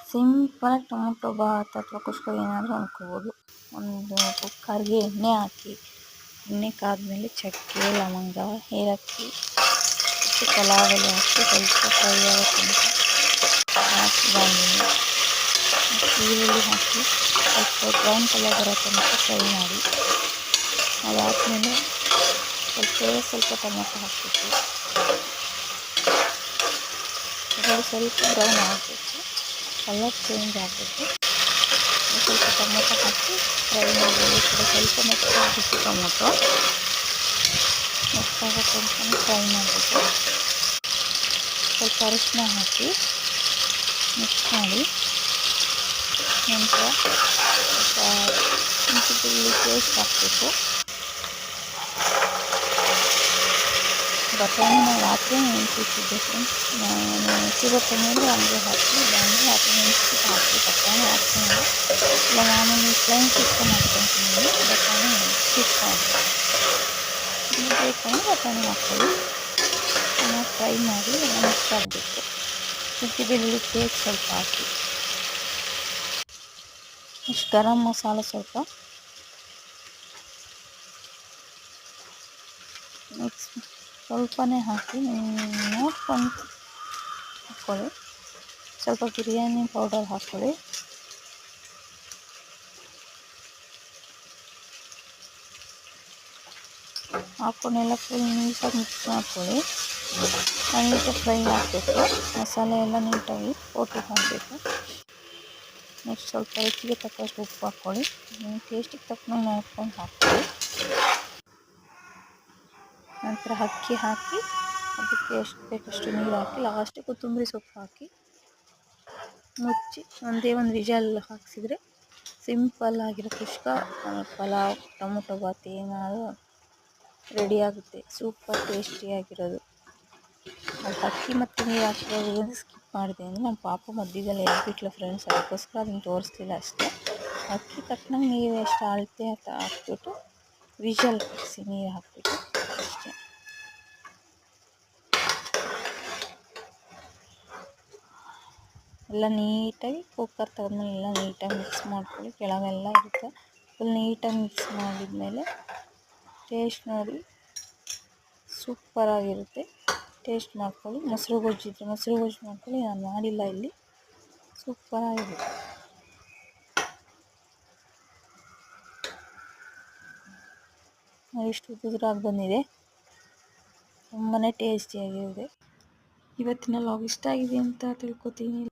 Simple tomato Baat ಅಥವಾ ಕುಷ್ಕ ಏನಾದರೂ ಅನ್ಕೋಬೋದು. ಒಂದು ಕುಕ್ಕರ್ಗೆ ಎಣ್ಣೆ ಹಾಕಿ, ಎಣ್ಣೆ ಕಾದ್ಮೇಲೆ ಚಕ್ಕೆ, ಲವಂಗ, ಏಲಕ್ಕಿ ಮತ್ತು ಪಲಾವ್ ಎಲೆ ಹಾಕಿ ಸ್ವಲ್ಪ ಫ್ರೈ ಆಗೋ ತನಕ ಹಾಕಿದಾದ್ಮೇಲೆ ಈರುಳ್ಳಿ ಹಾಕಿ ಸ್ವಲ್ಪ ಬ್ರೌನ್ ಕಲರ್ ಬರೋ ತನಕ ಫ್ರೈ ಮಾಡಿ, ಅದಾದಮೇಲೆ ಸ್ವಲ್ಪ ಟೊಮೊಟೊ ಹಾಕಬೇಕು. ಅದರಲ್ಲಿ ಸ್ವಲ್ಪ ಬ್ರೌನ್ ಆಗಬೇಕು, ಕಲರ್ ಚೇಂಜ್ ಆಗಬೇಕು. ಸ್ವಲ್ಪ ಟೊಮೊಟೊ ಹಾಕಿ ಫ್ರೈ ಮಾಡಿ, ಸ್ವಲ್ಪ ಮೆತ್ತಗಾಗಬೇಕು. ಟೊಮೊಟೊ ಮೆತ್ತಗಾಗೋ ತನಕ ಫ್ರೈ ಮಾಡಬೇಕು. ಸ್ವಲ್ಪ ಅರಿಶಿನ ಹಾಕಿ ಮಿಕ್ಸ್ ಮಾಡಿ, ನಂತರ ಸ್ವಲ್ಪ ಶುಂಠಿ ಬೆಳ್ಳುಳ್ಳಿ ಪೇಸ್ಟ್ ಹಾಕಬೇಕು. ಬಟಾಣಿನ ರಾತ್ರಿ ನೆನೆಸಿಟ್ಟಿದ್ದೆ ಫ್ರೆಂಡ್ಸ್. ನೆನೆಸಿ ಬಟಾಣಿ ಅಂದರೆ ಹಂಗೆ ಹಾಕಿ, ಇಲ್ಲಾಂದರೆ ರಾತ್ರಿ ನೆನೆಸ್ಬಿಟ್ಟು ಹಾಕಿ. ಬಟಾಣಿ ಹಾಕ್ತೀನಿ, ಇಲ್ಲ ಮಾಮೂಲಿ ಪ್ಲೈನ್ ಕುಷ್ಕ ಮಾಡ್ಕೊತೀನಿ. ಬಟಾಣಿ ಕುಷ್ಕ ಬೇಕಂದ್ರೆ ಬಟಾಣಿ ಹಾಕ್ಕೊಳ್ಳಿ. ಚೆನ್ನಾಗಿ ಫ್ರೈ ಮಾಡಿ ಎಲ್ಲ ಮಿಕ್ಸ್ ಆಗಬೇಕು. ಶುಂಠಿ ಬೆಳ್ಳುಳ್ಳಿ ಪೇಸ್ಟ್ ಸ್ವಲ್ಪ ಹಾಕಿ, ಇಷ್ಟು ಗರಂ ಮಸಾಲ ಸ್ವಲ್ಪ ಮಿಕ್ಸ್ ಸ್ವಲ್ಪನೇ ಹಾಕಿ ನೋಡ್ಕೊಂಡು ಹಾಕ್ಕೊಳ್ಳಿ. ಸ್ವಲ್ಪ ಬಿರಿಯಾನಿ ಪೌಡರ್ ಹಾಕ್ಕೊಳ್ಳಿ. ಹಾಕ್ಕೊಂಡೆಲ್ಲ ಫುಲ್ ನೀಟಾಗಿ ಮಿಕ್ಸ್ ಮಾಡ್ಕೊಳ್ಳಿ. ನೀಟಾಗಿ ಫ್ರೈ ಆಗಬೇಕು. ಮಸಾಲೆ ಎಲ್ಲ ನೀಟಾಗಿ ಕೋಟಿಂಗ್ ಆಗಬೇಕು. ನೆಕ್ಸ್ಟ್ ಸ್ವಲ್ಪ ರುಚಿಗೆ ತಕ್ಕಷ್ಟು ಉಪ್ಪು ಹಾಕ್ಕೊಳ್ಳಿ. ಟೇಸ್ಟಿಗೆ ತಕ್ಕನಂಗೆ ನೋಡ್ಕೊಂಡು ಹಾಕ್ಕೊಳ್ಳಿ. ನಂತರ ಅಕ್ಕಿ ಹಾಕಿ, ಅದಕ್ಕೆ ಎಷ್ಟು ಬೇಕಷ್ಟು ನೀರು ಹಾಕಿ, ಲಾಸ್ಟಿಗೆ ಕೊತ್ತಂಬರಿ ಸೊಪ್ಪು ಹಾಕಿ ಮುಚ್ಚಿ ಒಂದೇ ಒಂದು ವಿಜಲ್ ಹಾಕಿಸಿದ್ರೆ ಸಿಂಪಲ್ ಆಗಿರೋ ಕುಷ್ಕ ಪಲಾವ್ ಟೊಮೊಟೊ ಬಾತ್ ಏನಾದರೂ ರೆಡಿ ಆಗುತ್ತೆ. ಸೂಪರ್ ಟೇಸ್ಟಿಯಾಗಿರೋದು. ಅದು ಅಕ್ಕಿ ಮತ್ತು ನೀರು ಹಾಕಿರೋದ್ರಿಂದ ಸ್ಕಿಪ್ ಮಾಡಿದೆ ಅಂದರೆ ನಮ್ಮ ಪಾಪ ಮಧ್ಯದಲ್ಲಿ ಎದ್ಬಿಟ್ಲು ಫ್ರೆಂಡ್ಸ್. ಅದಕ್ಕೋಸ್ಕರ ಅದನ್ನು ತೋರಿಸ್ತಿಲ್ಲ ಅಷ್ಟೇ. ಅಕ್ಕಿ ತಕ್ಕನಂಗೆ ನೀರು ಎಷ್ಟು ಅಳತೆ ಅಂತ ಹಾಕ್ಬಿಟ್ಟು ವಿಜಲ್ ಹಾಕಿಸಿ, ನೀರು ಹಾಕ್ಬಿಟ್ಟು ಅಷ್ಟೇ. ಎಲ್ಲ ನೀಟಾಗಿ ಕುಕ್ಕರ್ ತೆಗೆದ್ಮೇಲೆ ಎಲ್ಲ ನೀಟಾಗಿ ಮಿಕ್ಸ್ ಮಾಡ್ಕೊಳ್ಳಿ. ಕೆಳಗೆಲ್ಲ ಇರುತ್ತೆ, ಫುಲ್ ನೀಟಾಗಿ ಮಿಕ್ಸ್ ಮಾಡಿದ್ಮೇಲೆ ಟೇಸ್ಟ್ ನೋಡಿ, ಸೂಪರಾಗಿರುತ್ತೆ. ಟೇಸ್ಟ್ ಮಾಡ್ಕೊಳ್ಳಿ. ಮೊಸರು ಗೊಜ್ಜಿದ್ರೆ ಮೊಸರು ಗೊಜ್ಜು ಮಾಡ್ಕೊಳ್ಳಿ. ನಾನು ಮಾಡಿಲ್ಲ ಇಲ್ಲಿ. ಸೂಪರಾಗಿರುತ್ತೆ. ಎಷ್ಟು ಉದುರಾಗಿ ಬಂದಿದೆ, ತುಂಬಾ ಟೇಸ್ಟಿಯಾಗಿರುತ್ತೆ. ಇವತ್ತಿನ ಲಾಗ್ ಇಷ್ಟ ಆಗಿದೆ ಅಂತ ತಿಳ್ಕೊತೀನಿ.